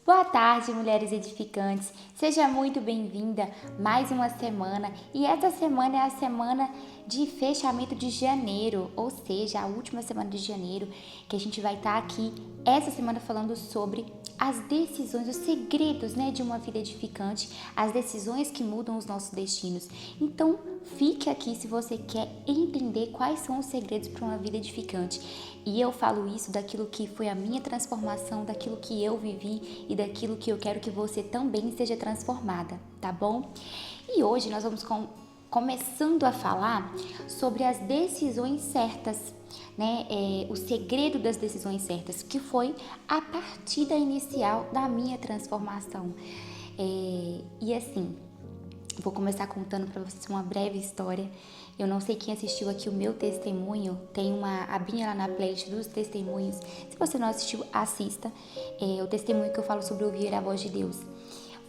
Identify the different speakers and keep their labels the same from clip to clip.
Speaker 1: Boa tarde, mulheres edificantes. Seja muito bem-vinda mais uma semana. E essa semana é a semana de fechamento de janeiro, ou seja, a última semana de janeiro, que a gente vai estar aqui essa semana falando sobre as decisões, os segredos, de uma vida edificante, as decisões que mudam os nossos destinos. Então, fique aqui se você quer entender quais são os segredos para uma vida edificante. E eu falo isso daquilo que foi a minha transformação, daquilo que eu vivi e daquilo que eu quero que você também seja transformada, tá bom? E hoje nós vamos começando a falar sobre as decisões certas, o segredo das decisões certas, que foi a partida inicial da minha transformação. E assim, vou começar contando para vocês uma breve história. Eu não sei quem assistiu aqui o meu testemunho, tem uma abinha lá na playlist dos testemunhos. Se você não assistiu, assista. O testemunho que eu falo sobre ouvir a voz de Deus.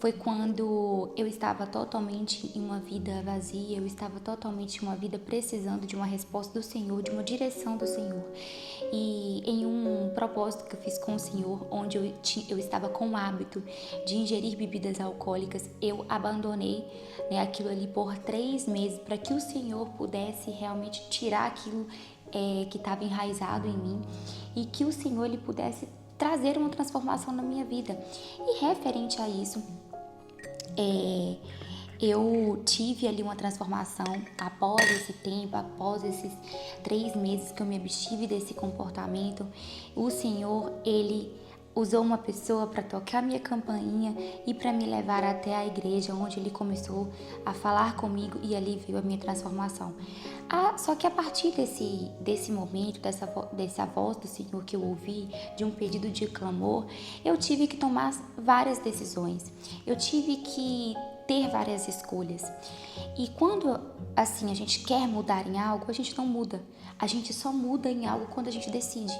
Speaker 1: Foi quando eu estava totalmente em uma vida vazia, eu estava totalmente em uma vida precisando de uma resposta do Senhor, de uma direção do Senhor. E em um propósito que eu fiz com o Senhor, onde eu estava com o hábito de ingerir bebidas alcoólicas, eu abandonei aquilo ali por 3 meses para que o Senhor pudesse realmente tirar aquilo que estava enraizado em mim e que o Senhor ele pudesse trazer uma transformação na minha vida. E referente a isso, eu tive ali uma transformação após esse tempo, após esses 3 meses que eu me abstive desse comportamento. O Senhor, Ele usou uma pessoa para tocar minha campainha e para me levar até a igreja, onde Ele começou a falar comigo e ali veio a minha transformação. Só que a partir desse momento, dessa voz do Senhor que eu ouvi, de um pedido de clamor, eu tive que tomar várias decisões. Eu tive que ter várias escolhas. E quando, assim, a gente quer mudar em algo, a gente não muda. A gente só muda em algo quando a gente decide.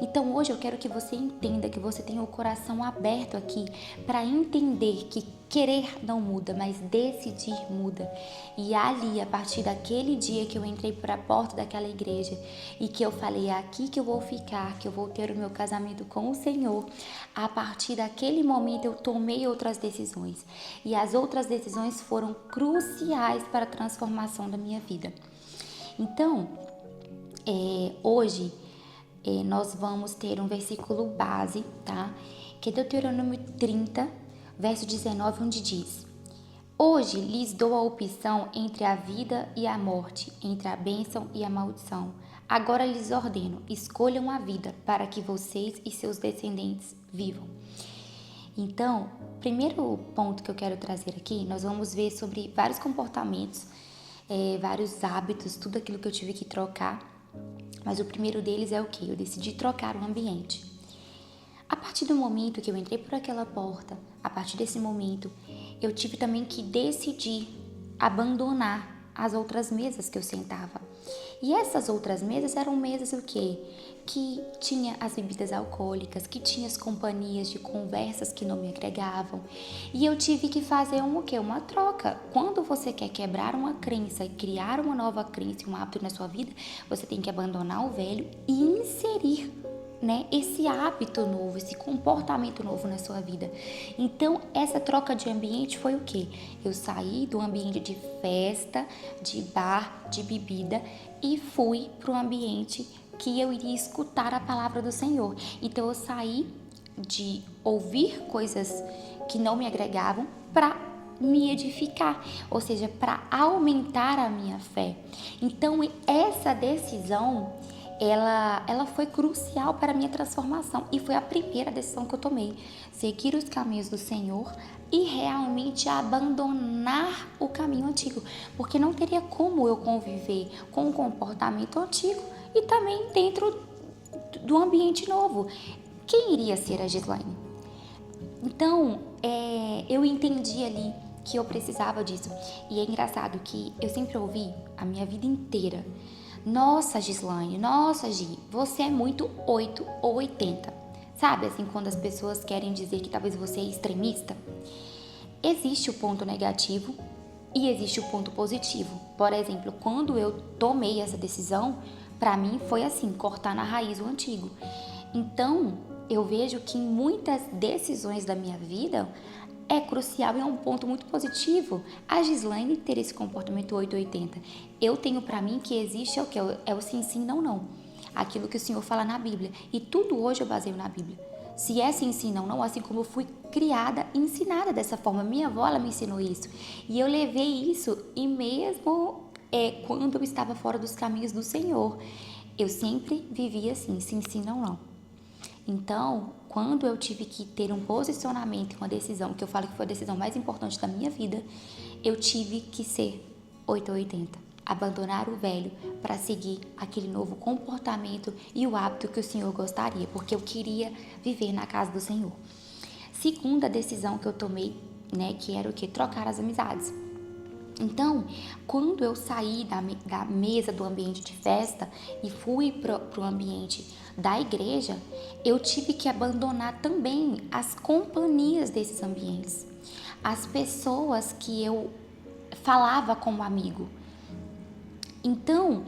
Speaker 1: Então hoje eu quero que você entenda, que você tenha o coração aberto aqui para entender que querer não muda, mas decidir muda. E ali, a partir daquele dia que eu entrei para a porta daquela igreja e que eu falei, é aqui que eu vou ficar, que eu vou ter o meu casamento com o Senhor, a partir daquele momento eu tomei outras decisões. E as outras decisões foram cruciais para a transformação da minha vida. Então, hoje nós vamos ter um versículo base, tá? Que é Deuteronômio 30, verso 19, onde diz: Hoje lhes dou a opção entre a vida e a morte, entre a bênção e a maldição. Agora lhes ordeno, escolham a vida para que vocês e seus descendentes vivam. Então, primeiro ponto que eu quero trazer aqui, nós vamos ver sobre vários comportamentos, vários hábitos, tudo aquilo que eu tive que trocar. Mas o primeiro deles é o quê? Eu decidi trocar o ambiente. A partir do momento que eu entrei por aquela porta, a partir desse momento, eu tive também que decidir abandonar as outras mesas que eu sentava. E essas outras mesas eram mesas o quê? Que tinha as bebidas alcoólicas, que tinha as companhias de conversas que não me agregavam. E eu tive que fazer uma troca. Quando você quer quebrar uma crença e criar uma nova crença, um hábito na sua vida, você tem que abandonar o velho e inserir esse hábito novo, esse comportamento novo na sua vida. Então, essa troca de ambiente foi o quê? Eu saí do ambiente de festa, de bar, de bebida e fui para o ambiente que eu iria escutar a palavra do Senhor. Então, eu saí de ouvir coisas que não me agregavam para me edificar, ou seja, para aumentar a minha fé. Então, essa decisão ela foi crucial para a minha transformação e foi a primeira decisão que eu tomei, seguir os caminhos do Senhor e realmente abandonar o caminho antigo, porque não teria como eu conviver com um comportamento antigo e também dentro do ambiente novo. Quem iria ser a Gislaine? Então, eu entendi ali que eu precisava disso. E é engraçado que eu sempre ouvi a minha vida inteira: nossa, Gislaine, nossa, Gi, você é muito 8 ou 80. Sabe, assim, quando as pessoas querem dizer que talvez você é extremista? Existe o ponto negativo e existe o ponto positivo. Por exemplo, quando eu tomei essa decisão, para mim foi assim, cortar na raiz o antigo. Então, eu vejo que em muitas decisões da minha vida é crucial e é um ponto muito positivo. A Gislaine ter esse comportamento 880. Eu tenho para mim que existe o que? É o sim, sim, não, não. Aquilo que o Senhor fala na Bíblia. E tudo hoje eu baseio na Bíblia. Se é sim, sim, não, não, assim como eu fui criada, ensinada dessa forma. Minha avó, ela me ensinou isso. E eu levei isso e mesmo quando eu estava fora dos caminhos do Senhor, eu sempre vivia assim, sim, sim, não, não. Então, quando eu tive que ter um posicionamento, uma decisão, que eu falo que foi a decisão mais importante da minha vida, eu tive que ser 880, abandonar o velho para seguir aquele novo comportamento e o hábito que o Senhor gostaria, porque eu queria viver na casa do Senhor. Segunda decisão que eu tomei, que era o que? Trocar as amizades. Então, quando eu saí da mesa do ambiente de festa e fui para o ambiente da igreja, eu tive que abandonar também as companhias desses ambientes, as pessoas que eu falava como amigo. Então,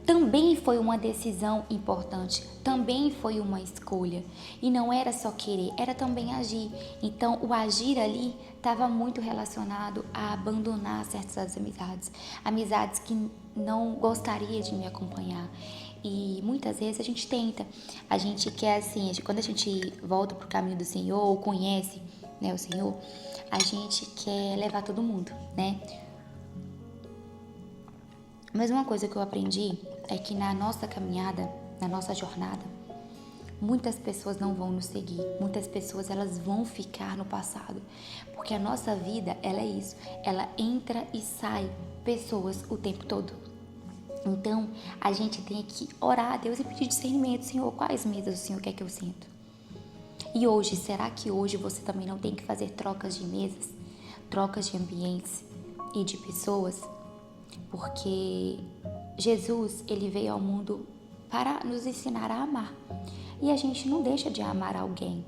Speaker 1: também foi uma decisão importante, também foi uma escolha. E não era só querer, era também agir. Então, o agir ali estava muito relacionado a abandonar certas amizades. Amizades que não gostaria de me acompanhar. E muitas vezes a gente tenta, a gente quer assim, quando a gente volta para o caminho do Senhor, ou conhece, o Senhor, a gente quer levar todo mundo, né? Mas uma coisa que eu aprendi é que na nossa caminhada, na nossa jornada, muitas pessoas não vão nos seguir, muitas pessoas elas vão ficar no passado, porque a nossa vida, ela é isso, ela entra e sai pessoas o tempo todo. Então, a gente tem que orar a Deus e pedir discernimento, Senhor, quais mesas o Senhor quer que eu sinto? E hoje, será que hoje você também não tem que fazer trocas de mesas, trocas de ambientes e de pessoas? Porque Jesus, ele veio ao mundo para nos ensinar a amar. E a gente não deixa de amar alguém,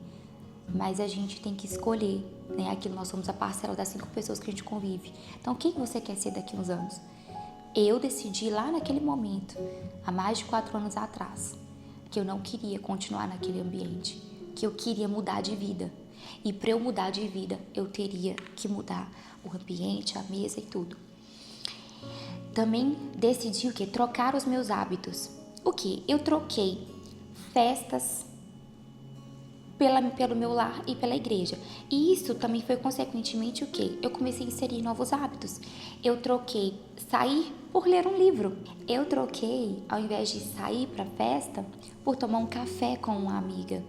Speaker 1: mas a gente tem que escolher, Aquilo nós somos a parcela das 5 pessoas que a gente convive. Então, quem você quer ser daqui a uns anos? Eu decidi lá naquele momento, há mais de 4 anos atrás, que eu não queria continuar naquele ambiente, que eu queria mudar de vida. E para eu mudar de vida, eu teria que mudar o ambiente, a mesa e tudo. Também decidi o quê? Trocar os meus hábitos. O quê? Eu troquei festas pelo meu lar e pela igreja. E isso também foi consequentemente o quê? Eu comecei a inserir novos hábitos. Eu troquei sair por ler um livro. Eu troquei, ao invés de sair para festa, por tomar um café com uma amiga.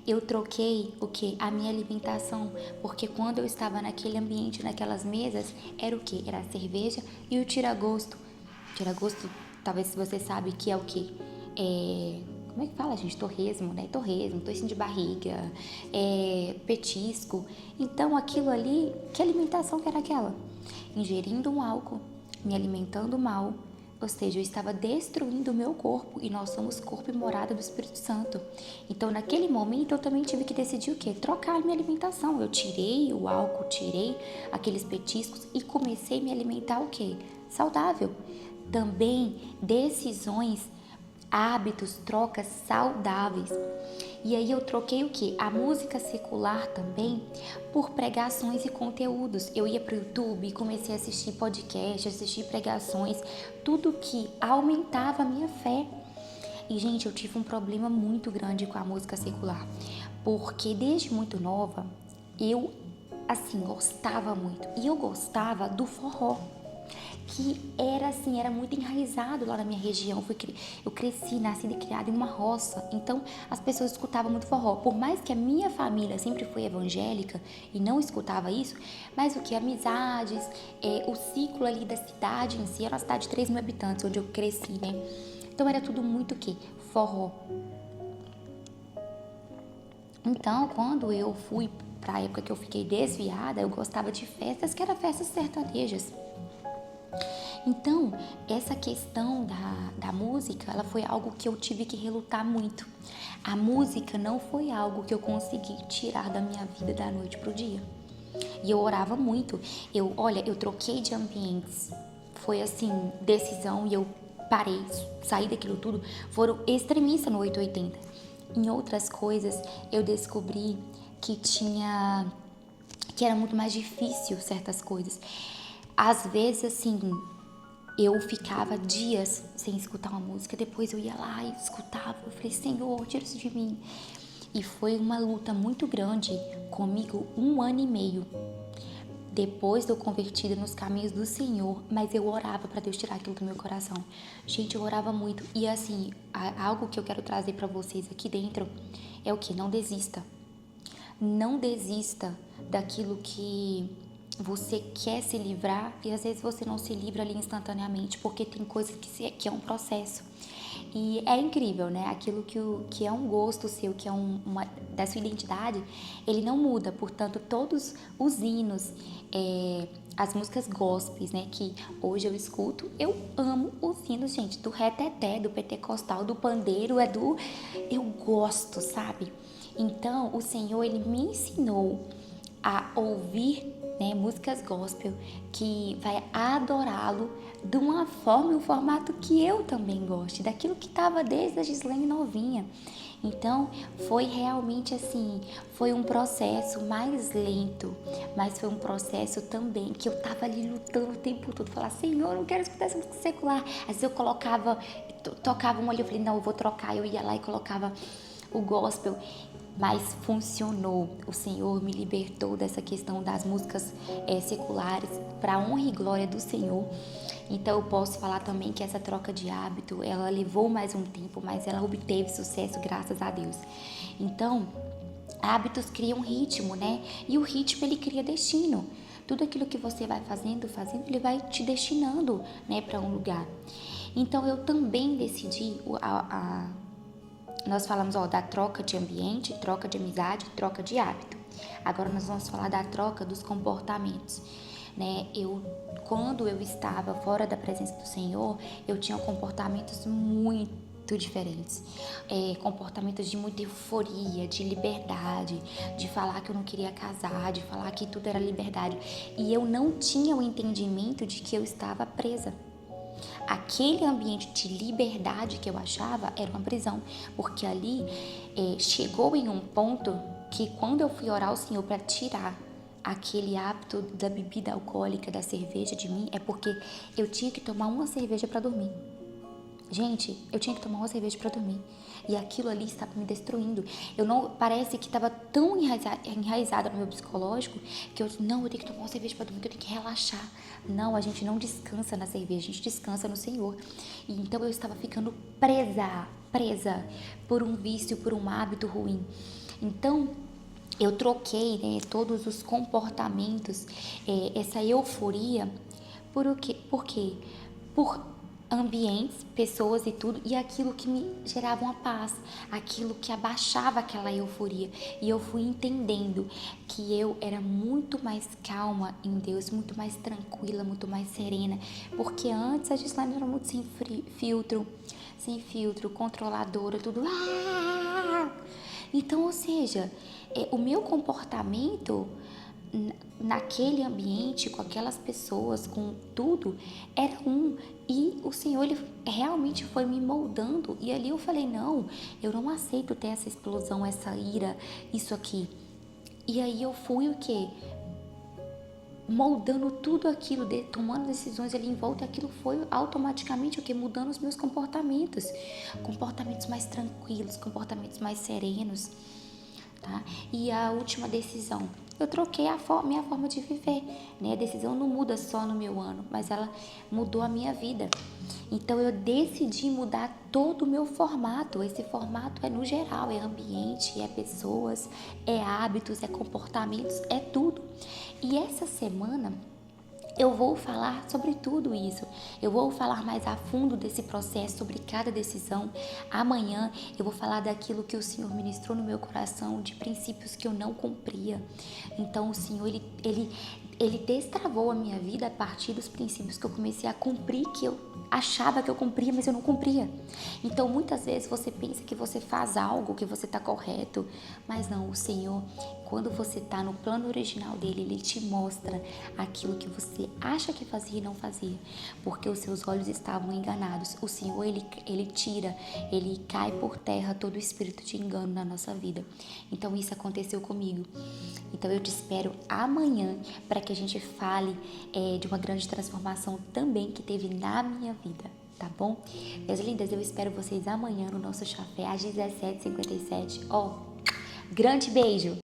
Speaker 1: Eu troquei o quê? A minha alimentação, porque quando eu estava naquele ambiente, naquelas mesas, era o quê? Era a cerveja e o tira-gosto. Tira-gosto, talvez você sabe que é o quê? Como é que fala, gente? Torresmo, Torresmo, toicinho de barriga, petisco. Então, aquilo ali, que alimentação que era aquela? Ingerindo um álcool, me alimentando mal, ou seja, eu estava destruindo o meu corpo e nós somos corpo e morada do Espírito Santo. Então, naquele momento, eu também tive que decidir o quê? Trocar a minha alimentação. Eu tirei o álcool, tirei aqueles petiscos e comecei a me alimentar o quê? Saudável. Também decisões, hábitos, trocas saudáveis. E aí eu troquei o quê? A música secular também por pregações e conteúdos. Eu ia para o YouTube e comecei a assistir podcast, assistir pregações, tudo que aumentava a minha fé. E, gente, eu tive um problema muito grande com a música secular, porque desde muito nova, eu, gostava muito. E eu gostava do forró, que era muito enraizado lá na minha região. Eu cresci, nasci e criada em uma roça, então as pessoas escutavam muito forró. Por mais que a minha família sempre foi evangélica e não escutava isso, mas amizades, o ciclo ali da cidade em si, era uma cidade de 3 mil habitantes, onde eu cresci, Então era tudo muito forró. Então, quando eu fui para a época que eu fiquei desviada, eu gostava de festas que eram festas sertanejas. Então, essa questão da música, ela foi algo que eu tive que relutar muito. A música não foi algo que eu consegui tirar da minha vida da noite pro dia. E eu orava muito. Eu troquei de ambientes. Foi decisão, e eu parei, saí daquilo tudo. Foram extremistas no 880. em outras coisas, eu descobri que era muito mais difícil certas coisas. Às vezes, assim, eu ficava dias sem escutar uma música, depois eu ia lá e escutava, eu falei, Senhor, tira isso de mim. E foi uma luta muito grande comigo, 1 ano e meio. Depois de eu convertida nos caminhos do Senhor, mas eu orava para Deus tirar aquilo do meu coração. Gente, eu orava muito. E assim, algo que eu quero trazer para vocês aqui dentro é o que? Não desista. Não desista daquilo que você quer se livrar e às vezes você não se livra ali instantaneamente, porque tem coisas que é um processo. E é incrível, né? Aquilo que é um gosto seu, que é uma da sua identidade, ele não muda. Portanto, todos os hinos, as músicas gospels, né? Que hoje eu escuto, eu amo os hinos, gente, do reteté, do pentecostal, do pandeiro, eu gosto, sabe? Então, o Senhor, ele me ensinou a ouvir, né, músicas gospel que vai adorá-lo de uma forma e um formato que eu também goste, daquilo que estava desde a Gislene novinha. Então, foi realmente assim, foi um processo mais lento, mas foi um processo também que eu estava ali lutando o tempo todo, falar, Senhor, eu não quero escutar essa música secular. Às vezes eu colocava, tocava uma ali, eu falei, não, eu vou trocar, eu ia lá e colocava o gospel, mas funcionou. O Senhor me libertou dessa questão das músicas seculares para a honra e glória do Senhor. Então eu posso falar também que essa troca de hábito, ela levou mais um tempo, mas ela obteve sucesso graças a Deus. Então, hábitos criam ritmo, né? E o ritmo, ele cria destino. Tudo aquilo que você vai fazendo, ele vai te destinando, né, para um lugar. Então eu também decidi nós falamos da troca de ambiente, troca de amizade, troca de hábito. Agora nós vamos falar da troca dos comportamentos, né? Quando eu estava fora da presença do Senhor, eu tinha comportamentos muito diferentes, comportamentos de muita euforia, de liberdade, de falar que eu não queria casar, de falar que tudo era liberdade, e eu não tinha o entendimento de que eu estava presa. Aquele ambiente de liberdade que eu achava era uma prisão, porque ali chegou em um ponto que quando eu fui orar ao Senhor para tirar aquele hábito da bebida alcoólica, da cerveja de mim, é porque eu tinha que tomar uma cerveja para dormir. Gente, eu tinha que tomar uma cerveja para dormir. E aquilo ali estava me destruindo. Parece que estava tão enraizada no meu psicológico que eu tenho que tomar uma cerveja para dormir, que eu tenho que relaxar. Não, a gente não descansa na cerveja, a gente descansa no Senhor. E então eu estava ficando presa por um vício, por um hábito ruim. Então, eu troquei, né, todos os comportamentos, essa euforia, por quê? Por ambientes, pessoas e tudo, e aquilo que me gerava uma paz, aquilo que abaixava aquela euforia. E eu fui entendendo que eu era muito mais calma em Deus, muito mais tranquila, muito mais serena, porque antes a Gislaine era muito sem filtro, controladora, tudo. Então, ou seja, o meu comportamento naquele ambiente, com aquelas pessoas, com tudo, era e o Senhor, ele realmente foi me moldando, e ali eu falei, não, eu não aceito ter essa explosão, essa ira, isso aqui. E aí eu fui o quê? Moldando tudo aquilo, tomando decisões ali em volta, e aquilo foi automaticamente o quê? Mudando os meus comportamentos mais tranquilos, comportamentos mais serenos, tá? E a última decisão, eu troquei minha forma de viver, né? A decisão não muda só no meu ano, mas ela mudou a minha vida. Então eu decidi mudar todo o meu formato. Esse formato é no geral, é ambiente, é pessoas, é hábitos, é comportamentos, é tudo. E essa semana eu vou falar sobre tudo isso. Eu vou falar mais a fundo desse processo, sobre cada decisão. Amanhã eu vou falar daquilo que o Senhor ministrou no meu coração, de princípios que eu não cumpria. Então o Senhor, ele ele destravou a minha vida a partir dos princípios que eu comecei a cumprir, que eu achava que eu cumpria, mas eu não cumpria. Então, muitas vezes você pensa que você faz algo, que você está correto, mas não, o Senhor, quando você está no plano original dele, ele te mostra aquilo que você acha que fazia e não fazia, porque os seus olhos estavam enganados. O Senhor, ele tira, ele cai por terra todo o espírito de engano na nossa vida. Então, isso aconteceu comigo. Então, eu te espero amanhã para que a gente fale de uma grande transformação também que teve na minha vida, tá bom? Minhas lindas, eu espero vocês amanhã no nosso café às 17h57. Grande beijo!